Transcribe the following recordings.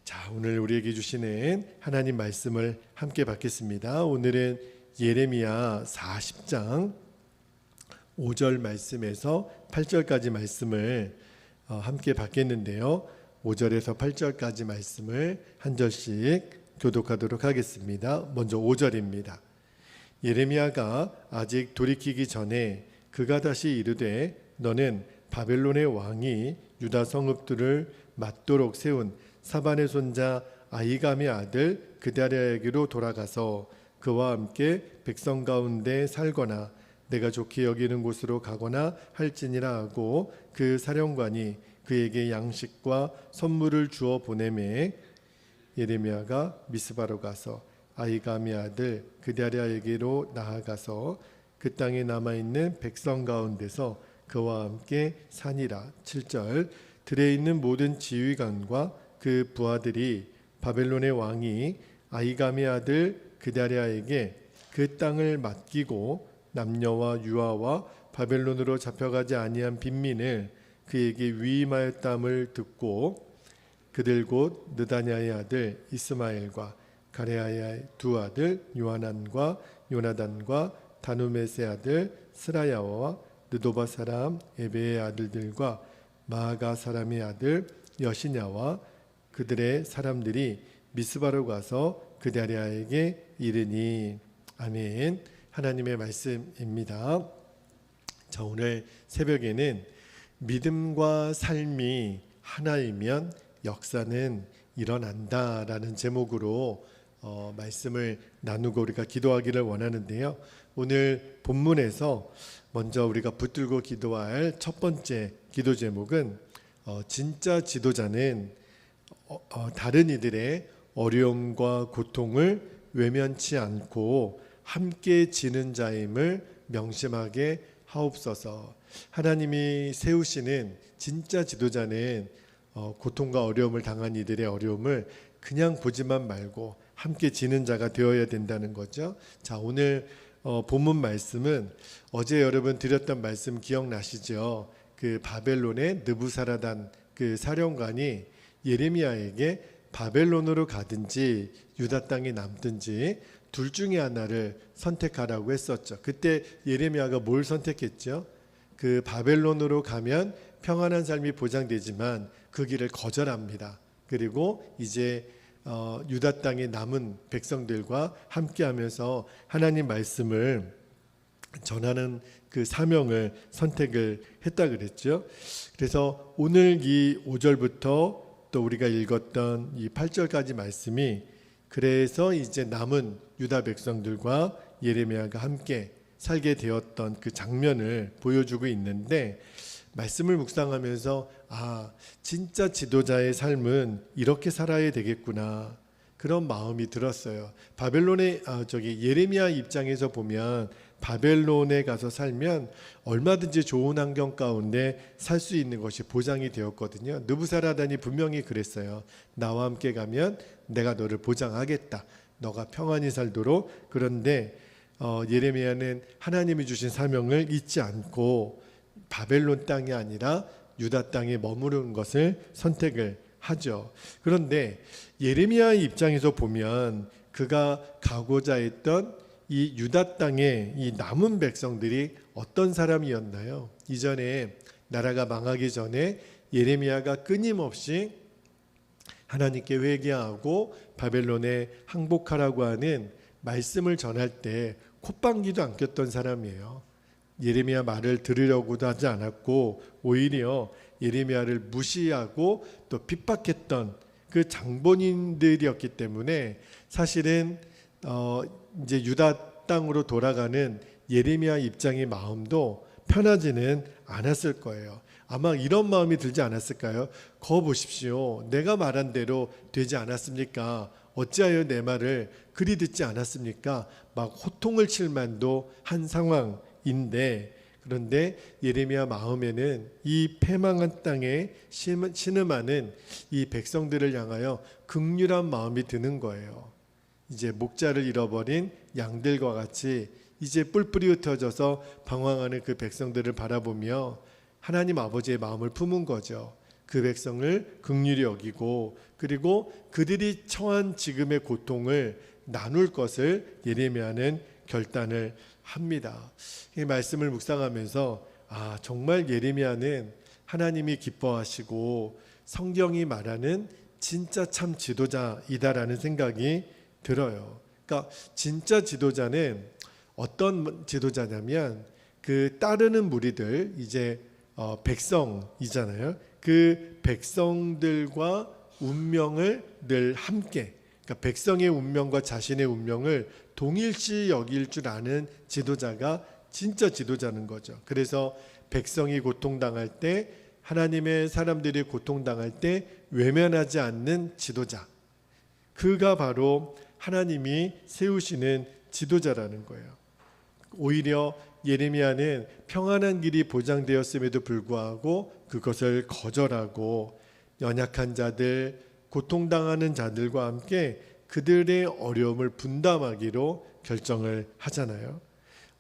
자, 오늘 우리에게 주시는 하나님 말씀을 함께 받겠습니다. 오늘은 예레미야 40장 5절 말씀에서 8절까지 말씀을 함께 받겠는데요. 5절에서 8절까지 말씀을 한 절씩 교독하도록 하겠습니다. 먼저 5절입니다. 예레미야가 아직 돌이키기 전에 그가 다시 이르되 너는 바벨론의 왕이 유다 성읍들을 맞도록 세운 사반의 손자 아히감의 아들 그다랴에게로 돌아가서 그와 함께 백성 가운데 살거나 내가 좋게 여기는 곳으로 가거나 할지니라 하고 그 사령관이 그에게 양식과 선물을 주어 보내매 예레미야가 미스바로 가서 아히감의 아들 그다랴에게로 나아가서 그 땅에 남아있는 백성 가운데서 그와 함께 사니라. 7절 들에 있는 모든 지휘관과 그 부하들이 바벨론의 왕이 아히감의 아들 그다랴에게 그 땅을 맡기고 남녀와 유아와 바벨론으로 잡혀가지 아니한 빈민을 그에게 위임하였담을 듣고 그들 곧 느다냐의 아들 이스마엘과 가레아의 두 아들 요하난과 요나단과 다누메스의 아들 스라야와 느도바 사람 에베의 아들들과 마아가 사람의 아들 여시냐와 그들의 사람들이 미스바로 가서 그다랴에게 이르니. 아멘. 하나님의 말씀입니다. 자, 오늘 새벽에는 믿음과 삶이 하나이면 역사는 일어난다라는 제목으로 말씀을 나누고 우리가 기도하기를 원하는데요. 오늘 본문에서 먼저 우리가 붙들고 기도할 첫 번째 기도 제목은 진짜 지도자는 다른 이들의 어려움과 고통을 외면치 않고 함께 지는 자임을 명심하게 하옵소서. 하나님이 세우시는 진짜 지도자는 고통과 어려움을 당한 이들의 어려움을 그냥 보지만 말고 함께 지는 자가 되어야 된다는 거죠. 자, 오늘 본문 말씀은 어제 여러분 드렸던 말씀 기억나시죠? 그 바벨론의 느부사라단 그 사령관이 예레미야에게 바벨론으로 가든지 유다 땅에 남든지 둘 중에 하나를 선택하라고 했었죠. 그때 예레미야가 뭘 선택했죠? 그 바벨론으로 가면 평안한 삶이 보장되지만 그 길을 거절합니다. 그리고 이제 유다 땅에 남은 백성들과 함께하면서 하나님 말씀을 전하는 그 사명을 선택을 했다 그랬죠. 그래서 오늘 이 5절부터 또 우리가 읽었던 이 8절까지 말씀이 그래서 이제 남은 유다 백성들과 예레미야가 함께 살게 되었던 그 장면을 보여주고 있는데, 말씀을 묵상하면서 진짜 지도자의 삶은 이렇게 살아야 되겠구나, 그런 마음이 들었어요. 바벨론의 예레미야 입장에서 보면 바벨론에 가서 살면 얼마든지 좋은 환경 가운데 살 수 있는 것이 보장이 되었거든요. 느부사라단이 분명히 그랬어요. 나와 함께 가면 내가 너를 보장하겠다, 너가 평안히 살도록. 그런데 예레미야는 하나님이 주신 사명을 잊지 않고 바벨론 땅이 아니라 유다 땅에 머무르는 것을 선택을 하죠. 그런데 예레미야의 입장에서 보면 그가 가고자 했던 이 유다 땅의 이 남은 백성들이 어떤 사람이었나요? 이전에 나라가 망하기 전에 예레미야가 끊임없이 하나님께 회개하고 바벨론에 항복하라고 하는 말씀을 전할 때 콧방귀도 안 꼈던 사람이에요. 예레미야 말을 들으려고도 하지 않았고 오히려 예레미야를 무시하고 또 핍박했던 그 장본인들이었기 때문에 사실은 이제 유다 땅으로 돌아가는 예레미야 입장의 마음도 편하지는 않았을 거예요. 아마 이런 마음이 들지 않았을까요? 거 보십시오. 내가 말한 대로 되지 않았습니까? 어찌하여 내 말을 그리 듣지 않았습니까? 막 호통을 칠 만도 한 상황인데, 그런데 예레미야 마음에는 이 패망한 땅에 신음하는 이 백성들을 향하여 긍휼한 마음이 드는 거예요. 이제 목자를 잃어버린 양들과 같이 이제 뿔뿔이 흩어져서 방황하는 그 백성들을 바라보며 하나님 아버지의 마음을 품은 거죠. 그 백성을 긍휼히 여기고 그리고 그들이 처한 지금의 고통을 나눌 것을 예레미야는 결단을 합니다. 이 말씀을 묵상하면서 정말 예레미야는 하나님이 기뻐하시고 성경이 말하는 진짜 참 지도자이다라는 생각이 들어요. 그러니까 진짜 지도자는 어떤 지도자냐면 그 따르는 무리들 이제 백성이잖아요. 그 백성들과 운명을 늘 함께, 그러니까 백성의 운명과 자신의 운명을 동일시 여길 줄 아는 지도자가 진짜 지도자는 거죠. 그래서 백성이 고통당할 때, 하나님의 사람들이 고통당할 때 외면하지 않는 지도자, 그가 바로 하나님이 세우시는 지도자라는 거예요. 오히려 예레미야는 평안한 길이 보장되었음에도 불구하고 그것을 거절하고 연약한 자들, 고통당하는 자들과 함께 그들의 어려움을 분담하기로 결정을 하잖아요.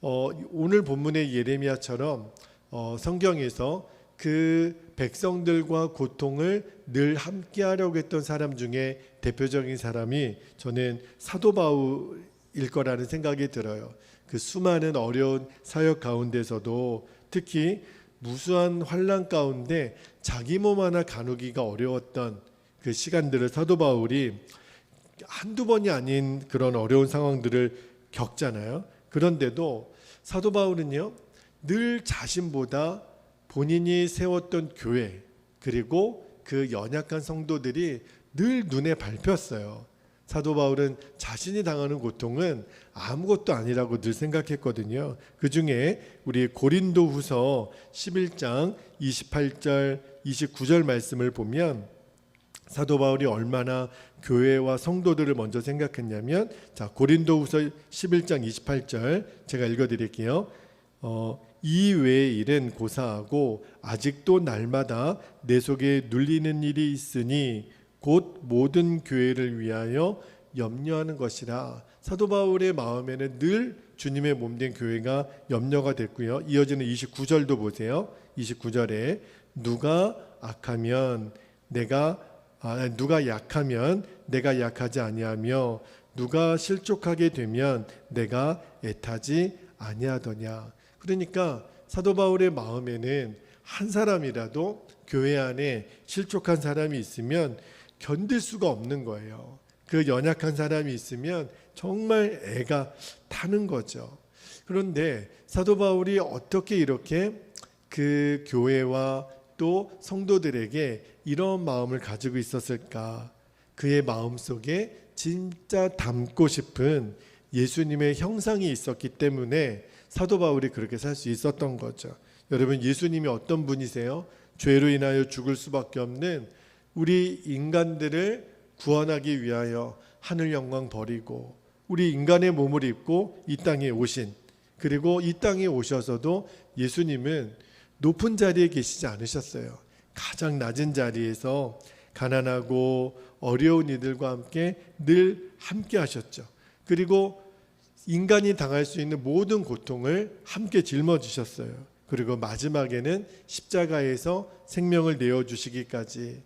오늘 본문의 예레미야처럼 성경에서 그 백성들과 고통을 늘 함께 하려고 했던 사람 중에 대표적인 사람이 저는 사도 바울일 거라는 생각이 들어요. 그 수많은 어려운 사역 가운데서도 특히 무수한 환난 가운데 자기 몸 하나 가누기가 어려웠던 그 시간들을 사도 바울이 한두 번이 아닌 그런 어려운 상황들을 겪잖아요. 그런데도 사도 바울은요, 늘 자신보다 본인이 세웠던 교회 그리고 그 연약한 성도들이 늘 눈에 밟혔어요. 사도 바울은 자신이 당하는 고통은 아무것도 아니라고 늘 생각했거든요. 그 중에 우리 고린도후서 11장 28절 29절 말씀을 보면 사도 바울이 얼마나 교회와 성도들을 먼저 생각했냐면, 자, 고린도후서 11장 28절 제가 읽어드릴게요. 이 외의 일은 고사하고 아직도 날마다 내 속에 눌리는 일이 있으니 곧 모든 교회를 위하여 염려하는 것이라. 사도 바울의 마음에는 늘 주님의 몸된 교회가 염려가 됐고요. 이어지는 29절도 보세요. 29절에 누가 약하면 내가 약하지 아니하며 누가 실족하게 되면 내가 애타지 아니하더냐. 그러니까 사도 바울의 마음에는 한 사람이라도 교회 안에 실족한 사람이 있으면 견딜 수가 없는 거예요. 그 연약한 사람이 있으면 정말 애가 타는 거죠. 그런데 사도 바울이 어떻게 이렇게 그 교회와 또 성도들에게 이런 마음을 가지고 있었을까? 그의 마음속에 진짜 닮고 싶은 예수님의 형상이 있었기 때문에 사도 바울이 그렇게 살 수 있었던 거죠. 여러분, 예수님이 어떤 분이세요? 죄로 인하여 죽을 수밖에 없는 우리 인간들을 구원하기 위하여 하늘 영광 버리고 우리 인간의 몸을 입고 이 땅에 오신, 그리고 이 땅에 오셔서도 예수님은 높은 자리에 계시지 않으셨어요. 가장 낮은 자리에서 가난하고 어려운 이들과 함께 늘 함께 하셨죠. 그리고 인간이 당할 수 있는 모든 고통을 함께 짊어지셨어요. 그리고 마지막에는 십자가에서 생명을 내어주시기까지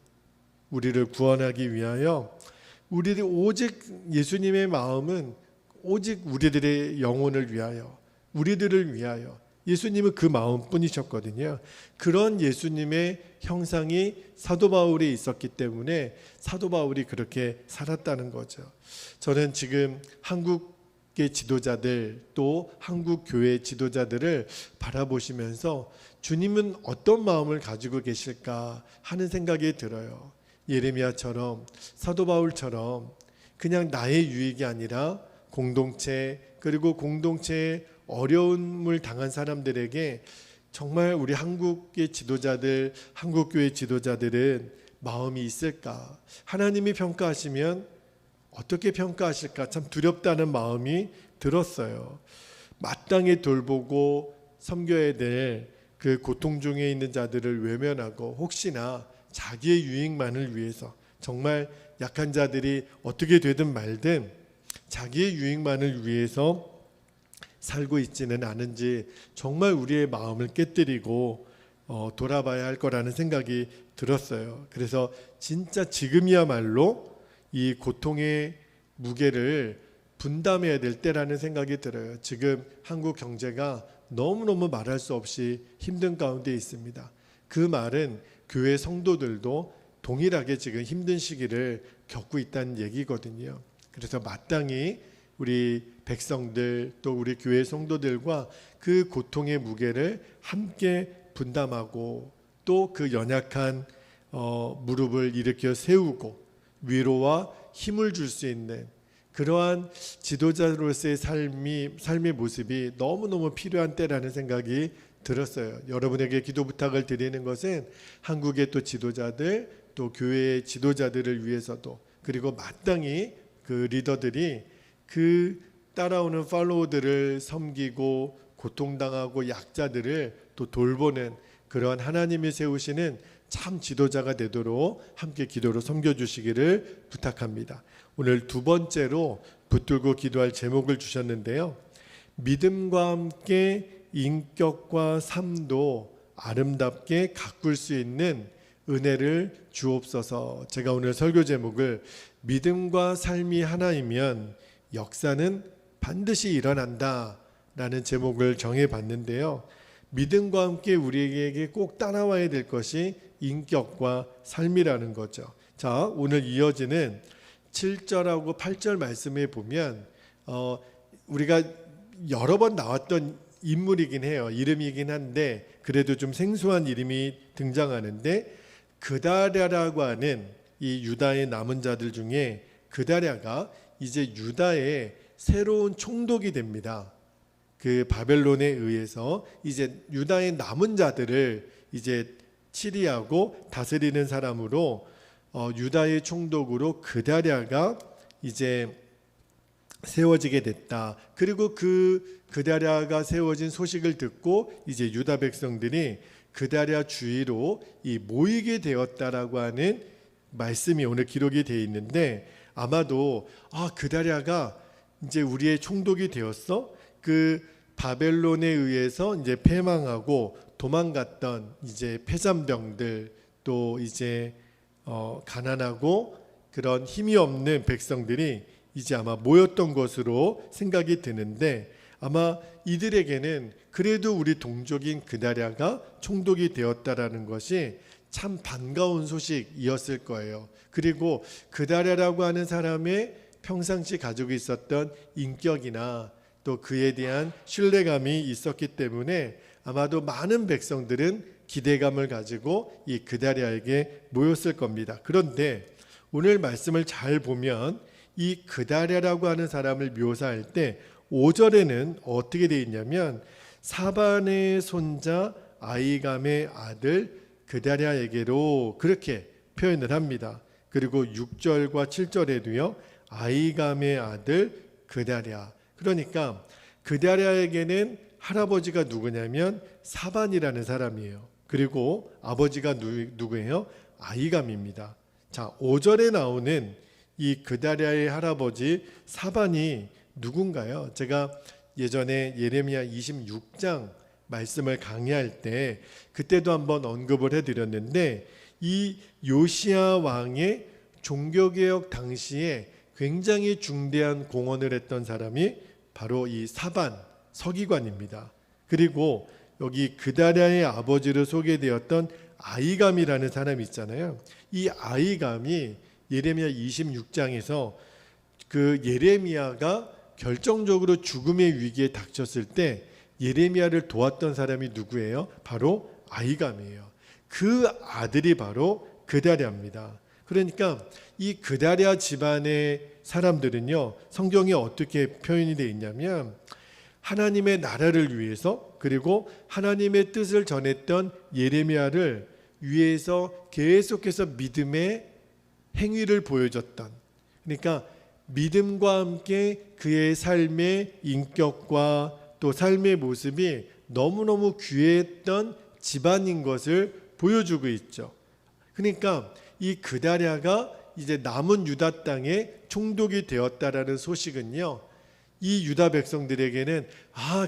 우리를 구원하기 위하여, 우리들 오직 예수님의 마음은 오직 우리들의 영혼을 위하여, 우리들을 위하여, 예수님은 그 마음뿐이셨거든요. 그런 예수님의 형상이 사도 바울에 있었기 때문에 사도 바울이 그렇게 살았다는 거죠. 저는 지금 한국의 지도자들, 또 한국 교회 지도자들을 바라보시면서 주님은 어떤 마음을 가지고 계실까 하는 생각이 들어요. 예레미야처럼, 사도 바울처럼 그냥 나의 유익이 아니라 공동체, 그리고 공동체의 어려움을 당한 사람들에게 정말 우리 한국의 지도자들, 한국교회 지도자들은 마음이 있을까? 하나님이 평가하시면 어떻게 평가하실까? 참 두렵다는 마음이 들었어요. 마땅히 돌보고 섬겨야 될 그 고통 중에 있는 자들을 외면하고 혹시나 자기의 유익만을 위해서, 정말 약한 자들이 어떻게 되든 말든 자기의 유익만을 위해서 살고 있지는 않은지 정말 우리의 마음을 깨뜨리고 돌아봐야 할 거라는 생각이 들었어요. 그래서 진짜 지금이야말로 이 고통의 무게를 분담해야 될 때라는 생각이 들어요. 지금 한국 경제가 너무너무 말할 수 없이 힘든 가운데 있습니다. 그 말은 교회 성도들도 동일하게 지금 힘든 시기를 겪고 있다는 얘기거든요. 그래서 마땅히 우리 백성들 또 우리 교회 성도들과 그 고통의 무게를 함께 분담하고 또 그 연약한 무릎을 일으켜 세우고 위로와 힘을 줄 수 있는 그러한 지도자로서의 삶의 모습이 너무너무 필요한 때라는 생각이 들었어요. 여러분에게 기도 부탁을 드리는 것은 한국의 또 지도자들 또 교회의 지도자들을 위해서도 그리고 마땅히 그 리더들이 그 따라오는 팔로워들을 섬기고 고통당하고 약자들을 또 돌보는 그러한 하나님이 세우시는 참 지도자가 되도록 함께 기도로 섬겨주시기를 부탁합니다. 오늘 두 번째로 붙들고 기도할 제목을 주셨는데요. 믿음과 함께 인격과 삶도 아름답게 가꿀 수 있는 은혜를 주옵소서. 제가 오늘 설교 제목을 믿음과 삶이 하나이면 역사는 반드시 일어난다 라는 제목을 정해봤는데요. 믿음과 함께 우리에게 꼭 따라와야 될 것이 인격과 삶이라는 거죠. 자, 오늘 이어지는 7절하고 8절 말씀에 보면 우리가 여러 번 나왔던 인물이긴 해요. 이름이긴 한데 그래도 좀 생소한 이름이 등장하는데 그다랴라고 하는 이 유다의 남은 자들 중에 그다랴가 이제 유다의 새로운 총독이 됩니다. 그 바벨론에 의해서 이제 유다의 남은 자들을 이제 치리하고 다스리는 사람으로 유다의 총독으로 그다랴가 이제 세워지게 됐다. 그리고 그다랴가 세워진 소식을 듣고 이제 유다 백성들이 그다랴 주위로 모이게 되었다라고 하는 말씀이 오늘 기록이 되어 있는데 아마도 그다랴가 이제 우리의 총독이 되었어? 그 바벨론에 의해서 이제 패망하고 도망갔던 이제 패잔병들 또 이제 가난하고 그런 힘이 없는 백성들이 이제 아마 모였던 것으로 생각이 드는데 아마 이들에게는 그래도 우리 동족인 그다랴가 총독이 되었다라는 것이 참 반가운 소식이었을 거예요. 그리고 그다랴라고 하는 사람의 평상시 가지고 있었던 인격이나 또 그에 대한 신뢰감이 있었기 때문에 아마도 많은 백성들은 기대감을 가지고 이 그다랴에게 모였을 겁니다. 그런데 오늘 말씀을 잘 보면 이 그다랴라고 하는 사람을 묘사할 때 5절에는 어떻게 되어 있냐면 사반의 손자 아이감의 아들 그다랴에게로 그렇게 표현을 합니다. 그리고 6절과 7절에도요 아이감의 아들 그다랴. 그러니까 그다랴에게는 할아버지가 누구냐면 사반이라는 사람이에요. 그리고 아버지가 누구예요? 아이감입니다. 자, 5절에 나오는 이 그다랴의 할아버지 사반이 누군가요? 제가 예전에 예레미야 26장 말씀을 강의할 때 그때도 한번 언급을 해드렸는데 이 요시야 왕의 종교개혁 당시에 굉장히 중대한 공헌을 했던 사람이 바로 이 사반 서기관입니다. 그리고 여기 그다랴의 아버지로 소개되었던 아이감이라는 사람이 있잖아요. 이 아이감이 예레미야 26장에서 그 예레미야가 결정적으로 죽음의 위기에 닥쳤을 때 예레미야를 도왔던 사람이 누구예요? 바로 아이감이에요. 그 아들이 바로 그다랴입니다. 그러니까 이 그다랴 집안의 사람들은요 성경에 어떻게 표현이 되어 있냐면 하나님의 나라를 위해서 그리고 하나님의 뜻을 전했던 예레미야를 위해서 계속해서 믿음의 행위를 보여줬던, 그러니까 믿음과 함께 그의 삶의 인격과 또 삶의 모습이 너무너무 귀했던 집안인 것을 보여주고 있죠. 그러니까 이 그다랴가 이제 남은 유다 땅의 총독이 되었다라는 소식은요 이 유다 백성들에게는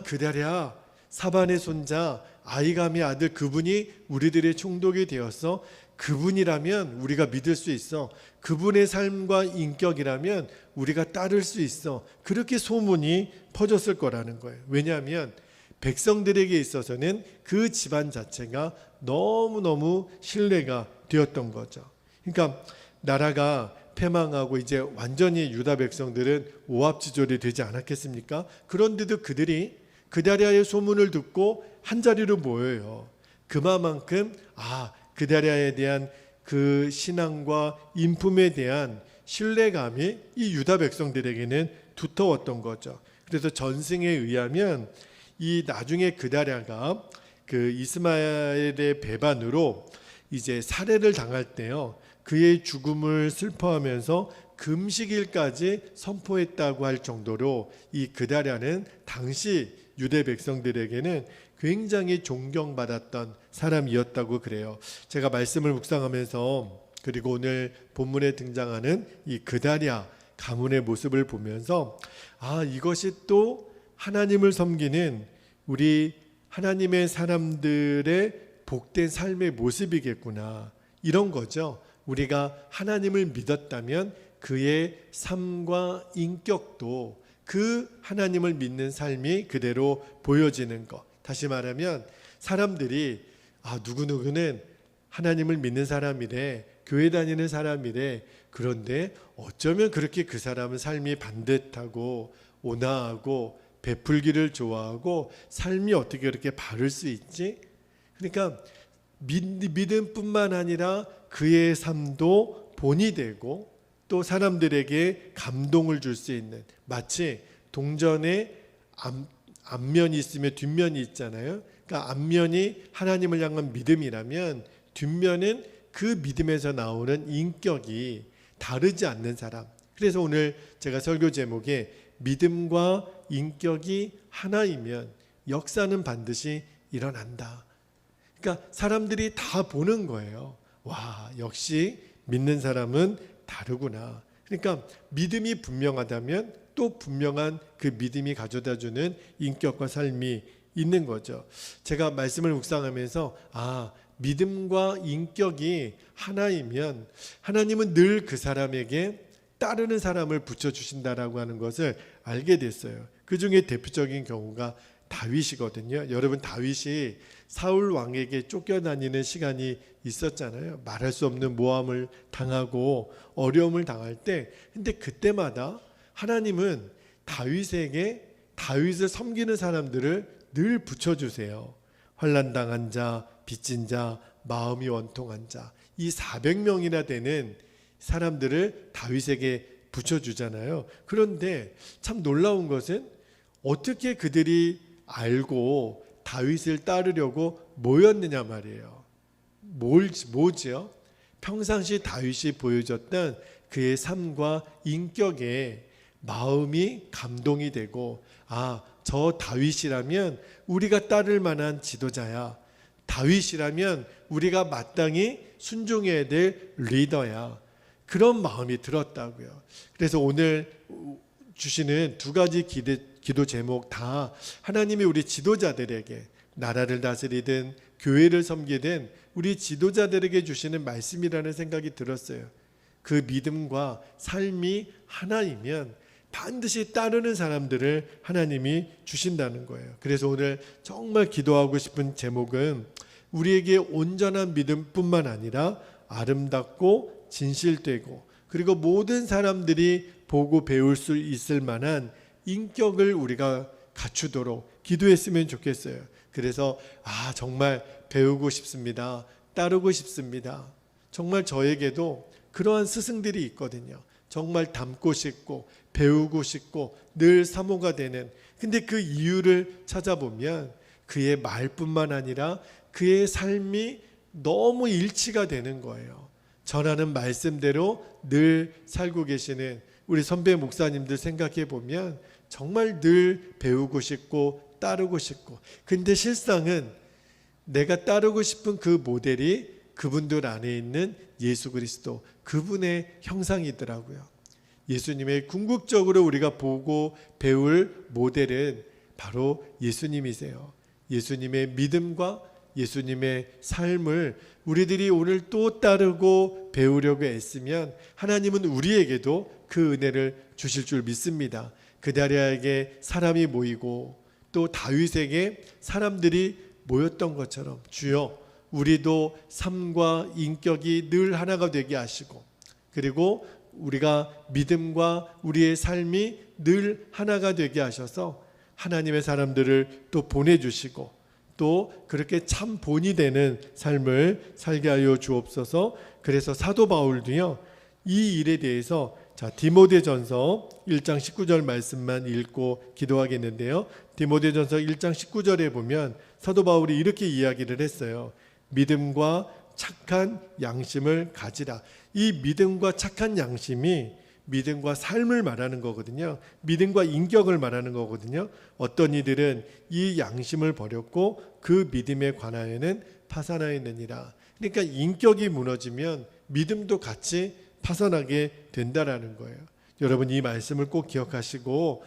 그다랴 사반의 손자 아이감의 아들 그분이 우리들의 총독이 되어서 그분이라면 우리가 믿을 수 있어. 그분의 삶과 인격이라면 우리가 따를 수 있어. 그렇게 소문이 퍼졌을 거라는 거예요. 왜냐하면 백성들에게 있어서는 그 집안 자체가 너무너무 신뢰가 되었던 거죠. 그러니까 나라가 패망하고 이제 완전히 유다 백성들은 오합지졸이 되지 않았겠습니까? 그런데도 그들이 그다리아의 소문을 듣고 한자리로 모여요. 그만큼 그다리아에 대한 그 신앙과 인품에 대한 신뢰감이 이 유다 백성들에게는 두터웠던 거죠. 그래서 전승에 의하면 이 나중에 그다리아가 그 이스마엘의 배반으로 이제 살해를 당할 때요, 그의 죽음을 슬퍼하면서 금식일까지 선포했다고 할 정도로 이 그다리아는 당시 유대 백성들에게는 굉장히 존경받았던 사람이었다고 그래요. 제가 말씀을 묵상하면서 그리고 오늘 본문에 등장하는 이 그다리아 가문의 모습을 보면서 이것이 또 하나님을 섬기는 우리 하나님의 사람들의 복된 삶의 모습이겠구나, 이런 거죠. 우리가 하나님을 믿었다면 그의 삶과 인격도 그 하나님을 믿는 삶이 그대로 보여지는 것. 다시 말하면 사람들이 누구누구는 하나님을 믿는 사람이래, 교회 다니는 사람이래, 그런데 어쩌면 그렇게 그 사람은 삶이 반듯하고 온화하고 베풀기를 좋아하고 삶이 어떻게 그렇게 바를 수 있지? 그러니까 믿음뿐만 아니라 그의 삶도 본이 되고 또 사람들에게 감동을 줄 수 있는, 마치 동전에 앞면이 있으면 뒷면이 있잖아요. 그러니까 앞면이 하나님을 향한 믿음이라면 뒷면은 그 믿음에서 나오는 인격이 다르지 않는 사람. 그래서 오늘 제가 설교 제목에 믿음과 인격이 하나이면 역사는 반드시 일어난다. 그러니까 사람들이 다 보는 거예요. 역시 믿는 사람은 다르구나. 그러니까 믿음이 분명하다면 또 분명한 그 믿음이 가져다주는 인격과 삶이 있는 거죠. 제가 말씀을 묵상하면서 믿음과 인격이 하나이면 하나님은 늘 그 사람에게 따르는 사람을 붙여주신다라고 하는 것을 알게 됐어요. 그 중에 대표적인 경우가 다윗이거든요. 여러분, 다윗이 사울 왕에게 쫓겨다니는 시간이 있었잖아요. 말할 수 없는 모함을 당하고 어려움을 당할 때, 근데 그때마다 하나님은 다윗에게 다윗을 섬기는 사람들을 늘 붙여주세요. 환난당한 자, 빚진 자, 마음이 원통한 자, 이 400명이나 되는 사람들을 다윗에게 붙여주잖아요. 그런데 참 놀라운 것은 어떻게 그들이 알고 다윗을 따르려고 모였느냐 말이에요. 뭐지요? 평상시 다윗이 보여줬던 그의 삶과 인격에 마음이 감동이 되고, 저 다윗이라면 우리가 따를 만한 지도자야. 다윗이라면 우리가 마땅히 순종해야 될 리더야. 그런 마음이 들었다고요. 그래서 오늘 주시는 두 가지 기도 제목 다 하나님이 우리 지도자들에게, 나라를 다스리든 교회를 섬기든 우리 지도자들에게 주시는 말씀이라는 생각이 들었어요. 그 믿음과 삶이 하나이면 반드시 따르는 사람들을 하나님이 주신다는 거예요. 그래서 오늘 정말 기도하고 싶은 제목은 우리에게 온전한 믿음뿐만 아니라 아름답고 진실되고 그리고 모든 사람들이 보고 배울 수 있을 만한 인격을 우리가 갖추도록 기도했으면 좋겠어요. 그래서 정말 배우고 싶습니다. 따르고 싶습니다. 정말 저에게도 그러한 스승들이 있거든요. 정말 닮고 싶고 배우고 싶고 늘 사모가 되는, 근데 그 이유를 찾아보면 그의 말뿐만 아니라 그의 삶이 너무 일치가 되는 거예요. 전하는 말씀대로 늘 살고 계시는 우리 선배 목사님들 생각해 보면 정말 늘 배우고 싶고 따르고 싶고, 근데 실상은 내가 따르고 싶은 그 모델이 그분들 안에 있는 예수 그리스도, 그분의 형상이더라고요. 예수님의 궁극적으로 우리가 보고 배울 모델은 바로 예수님이세요. 예수님의 믿음과 예수님의 삶을 우리들이 오늘 또 따르고 배우려고 애쓰면 하나님은 우리에게도 그 은혜를 주실 줄 믿습니다. 그다리아에게 사람이 모이고 또 다윗에게 사람들이 모였던 것처럼 주여 우리도 삶과 인격이 늘 하나가 되게 하시고 그리고 우리가 믿음과 우리의 삶이 늘 하나가 되게 하셔서 하나님의 사람들을 또 보내주시고 또 그렇게 참 본이 되는 삶을 살게 하여 주옵소서. 그래서 사도 바울도요 이 일에 대해서 디모데전서 1장 19절 말씀만 읽고 기도하겠는데요. 디모데전서 1장 19절에 보면 사도 바울이 이렇게 이야기를 했어요. 믿음과 착한 양심을 가지라. 이 믿음과 착한 양심이 믿음과 삶을 말하는 거거든요. 믿음과 인격을 말하는 거거든요. 어떤 이들은 이 양심을 버렸고 그 믿음에 관하여는 파산하였느니라. 그러니까 인격이 무너지면 믿음도 같이 파산하게 된다라는 거예요. 여러분 이 말씀을 꼭 기억하시고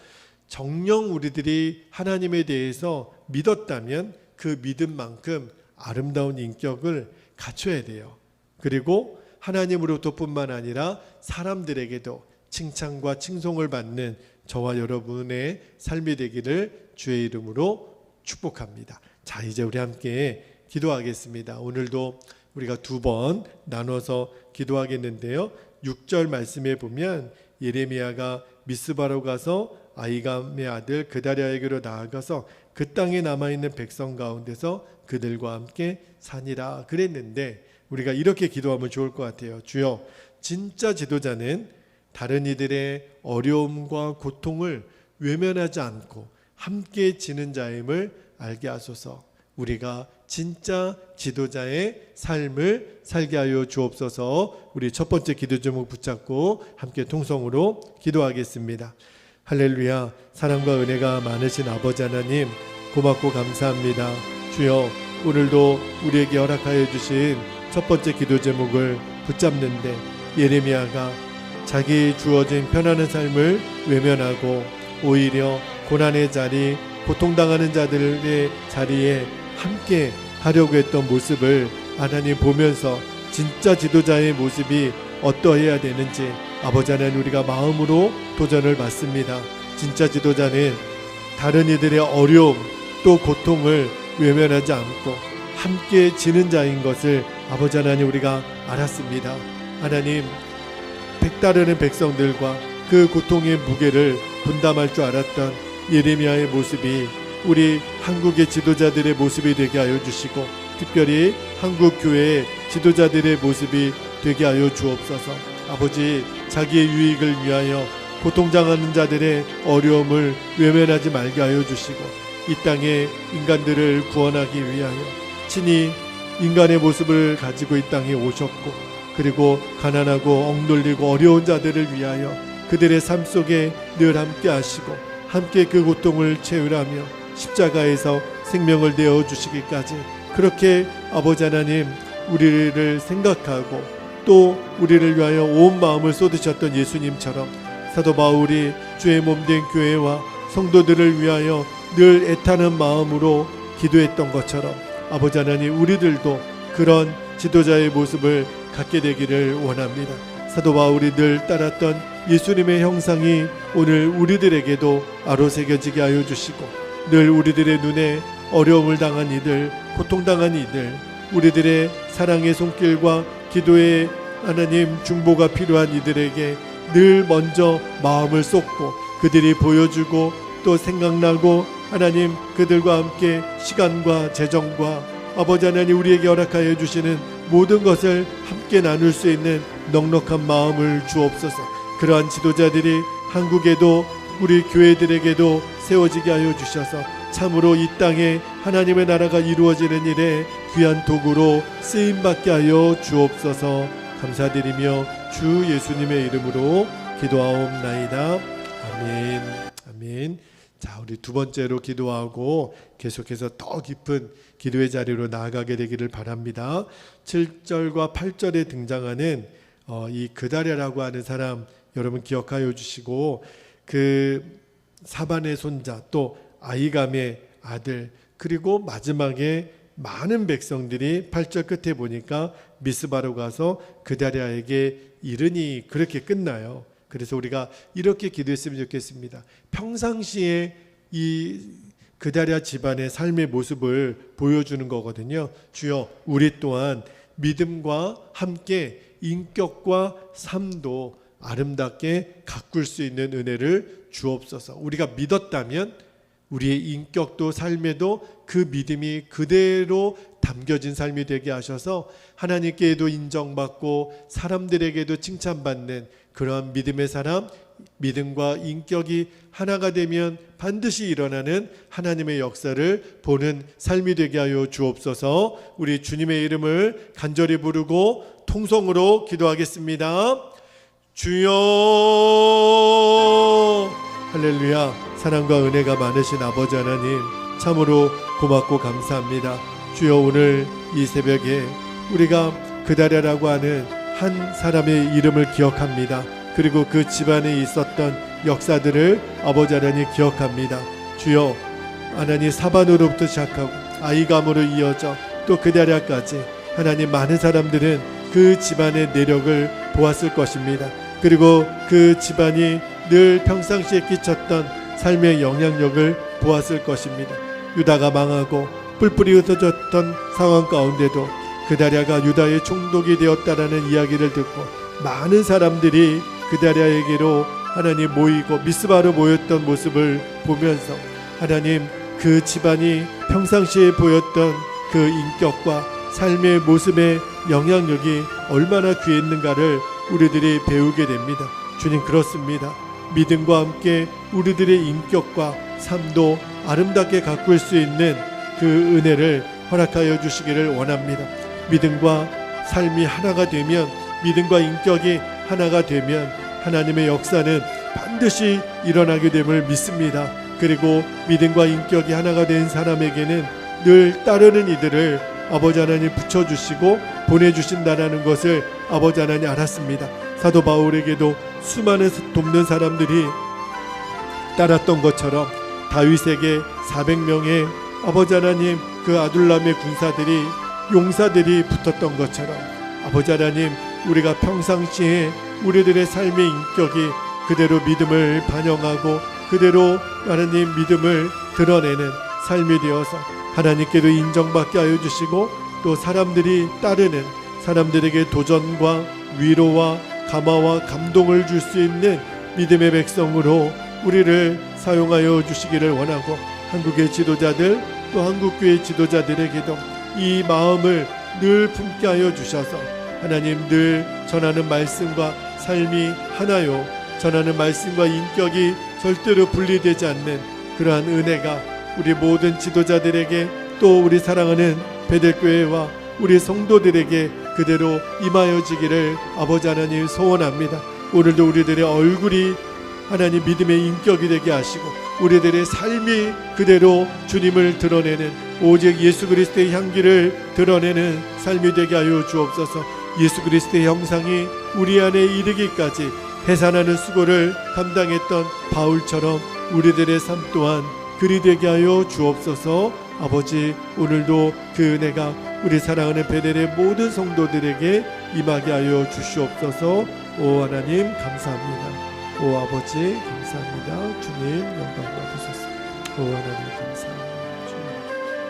정녕 우리들이 하나님에 대해서 믿었다면 그 믿음만큼 아름다운 인격을 갖춰야 돼요. 그리고 하나님으로부터 뿐만 아니라 사람들에게도 칭찬과 칭송을 받는 저와 여러분의 삶이 되기를 주의 이름으로 축복합니다. 자, 이제 우리 함께 기도하겠습니다. 오늘도 우리가 2번 나눠서 기도하겠는데요. 6절 말씀에 보면 예레미야가 미스바로 가서 아이감의 아들 그다리아에게로 나아가서 그 땅에 남아있는 백성 가운데서 그들과 함께 사니라 그랬는데 우리가 이렇게 기도하면 좋을 것 같아요. 주여 진짜 지도자는 다른 이들의 어려움과 고통을 외면하지 않고 함께 지는 자임을 알게 하소서. 우리가 진짜 지도자의 삶을 살게 하여 주옵소서. 우리 첫 번째 기도 제목 붙잡고 함께 통성으로 기도하겠습니다. 할렐루야. 사랑과 은혜가 많으신 아버지 하나님 고맙고 감사합니다. 주여 오늘도 우리에게 허락하여 주신 첫 번째 기도 제목을 붙잡는데 예레미야가 자기 주어진 편안한 삶을 외면하고 오히려 고난의 자리, 고통당하는 자들의 자리에 함께 하려고 했던 모습을 하나님 보면서 진짜 지도자의 모습이 어떠해야 되는지 아버지 하나님 우리가 마음으로 도전을 받습니다. 진짜 지도자는 다른 이들의 어려움 또 고통을 외면하지 않고 함께 지는 자인 것을 아버지 하나님 우리가 알았습니다. 하나님 백다르는 백성들과 그 고통의 무게를 분담할 줄 알았던 예레미야의 모습이 우리 한국의 지도자들의 모습이 되게 하여 주시고 특별히 한국 교회의 지도자들의 모습이 되게 하여 주옵소서. 아버지 자기의 유익을 위하여 고통당하는 자들의 어려움을 외면하지 말게 하여 주시고 이 땅에 인간들을 구원하기 위하여 친히 인간의 모습을 가지고 이 땅에 오셨고 그리고 가난하고 억눌리고 어려운 자들을 위하여 그들의 삶 속에 늘 함께 하시고 함께 그 고통을 채우라며 십자가에서 생명을 내어주시기까지 그렇게 아버지 하나님 우리를 생각하고 또 우리를 위하여 온 마음을 쏟으셨던 예수님처럼 사도 바울이 주의 몸된 교회와 성도들을 위하여 늘 애타는 마음으로 기도했던 것처럼 아버지 하나님 우리들도 그런 지도자의 모습을 갖게 되기를 원합니다. 사도 바울이 늘 따랐던 예수님의 형상이 오늘 우리들에게도 아로새겨지게 하여 주시고 늘 우리들의 눈에 어려움을 당한 이들, 고통당한 이들, 우리들의 사랑의 손길과 기도의 하나님 중보가 필요한 이들에게 늘 먼저 마음을 쏟고 그들이 보여주고 또 생각나고 하나님 그들과 함께 시간과 재정과 아버지 하나님 우리에게 허락하여 주시는 모든 것을 함께 나눌 수 있는 넉넉한 마음을 주옵소서. 그러한 지도자들이 한국에도 우리 교회들에게도 세워지게 하여 주셔서 참으로 이 땅에 하나님의 나라가 이루어지는 일에 귀한 도구로 쓰임받게 하여 주옵소서. 감사드리며 주 예수님의 이름으로 기도하옵나이다. 아멘. 아멘. 자, 우리 두 번째로 기도하고 계속해서 더 깊은 기도의 자리로 나아가게 되기를 바랍니다. 7절과 8절에 등장하는 이 그다랴라고 하는 사람 여러분 기억하여 주시고 그 사반의 손자 또 아이감의 아들 그리고 마지막에 많은 백성들이 8절 끝에 보니까 미스바로 가서 그다랴에게 이르니 그렇게 끝나요. 그래서 우리가 이렇게 기도했으면 좋겠습니다. 평상시에 이 그다랴 집안의 삶의 모습을 보여주는 거거든요. 주여, 우리 또한 믿음과 함께 인격과 삶도 아름답게 가꿀 수 있는 은혜를 주옵소서. 우리가 믿었다면 우리의 인격도 삶에도 그 믿음이 그대로 담겨진 삶이 되게 하셔서 하나님께도 인정받고 사람들에게도 칭찬받는 그러한 믿음의 사람, 믿음과 인격이 하나가 되면 반드시 일어나는 하나님의 역사를 보는 삶이 되게 하여 주옵소서. 우리 주님의 이름을 간절히 부르고 통성으로 기도하겠습니다. 주여, 할렐루야. 사랑과 은혜가 많으신 아버지 하나님, 참으로 고맙고 감사합니다. 주여, 오늘 이 새벽에 우리가 그다랴라고 하는 한 사람의 이름을 기억합니다. 그리고 그 집안에 있었던 역사들을 아버지 하나님 기억합니다. 주여, 하나님 사반으로부터 시작하고 아이감으로 이어져 또 그다랴까지 하나님 많은 사람들은 그 집안의 내력을 보았을 것입니다. 그리고 그 집안이 늘 평상시에 끼쳤던 삶의 영향력을 보았을 것입니다. 유다가 망하고 뿔뿔이 흩어졌던 상황 가운데도 그다랴가 유다의 총독이 되었다라는 이야기를 듣고 많은 사람들이 그다랴에게로 하나님 모이고 미스바로 모였던 모습을 보면서 하나님 그 집안이 평상시에 보였던 그 인격과 삶의 모습의 영향력이 얼마나 귀했는가를 우리들이 배우게 됩니다. 주님, 그렇습니다. 믿음과 함께 우리들의 인격과 삶도 아름답게 가꿀 수 있는 그 은혜를 허락하여 주시기를 원합니다. 믿음과 삶이 하나가 되면, 믿음과 인격이 하나가 되면 하나님의 역사는 반드시 일어나게 됨을 믿습니다. 그리고 믿음과 인격이 하나가 된 사람에게는 늘 따르는 이들을 아버지 하나님 붙여주시고 보내주신다는 것을 아버지 하나님 알았습니다. 사도 바울에게도 수많은 돕는 사람들이 따랐던 것처럼 다윗에게 400명의 아버지 하나님 그 아둘람의 군사들이 용사들이 붙었던 것처럼 아버지 하나님, 우리가 평상시에 우리들의 삶의 인격이 그대로 믿음을 반영하고 그대로 하나님 믿음을 드러내는 삶이 되어서 하나님께도 인정받게 하여 주시고 또 사람들이 따르는 사람들에게 도전과 위로와 감화와 감동을 줄 수 있는 믿음의 백성으로 우리를 사용하여 주시기를 원하고, 한국의 지도자들 또 한국교회 지도자들에게도 이 마음을 늘 품게 하여 주셔서 하나님 늘 전하는 말씀과 삶이 하나요, 전하는 말씀과 인격이 절대로 분리되지 않는 그러한 은혜가 우리 모든 지도자들에게 또 우리 사랑하는 베델교회와 우리 성도들에게 그대로 임하여지기를 아버지 하나님 소원합니다. 오늘도 우리들의 얼굴이 하나님 믿음의 인격이 되게 하시고 우리들의 삶이 그대로 주님을 드러내는, 오직 예수 그리스도의 향기를 드러내는 삶이 되게 하여 주옵소서. 예수 그리스도의 형상이 우리 안에 이르기까지 해산하는 수고를 감당했던 바울처럼 우리들의 삶 또한 그리 되게 하여 주옵소서. 아버지, 오늘도 그 은혜가 우리 사랑하는 베델의 모든 성도들에게 임하게 하여 주시옵소서. 오 하나님 감사합니다. 오 아버지 감사합니다. 주님 영광 받으소서. 오 하나님 감사합니다.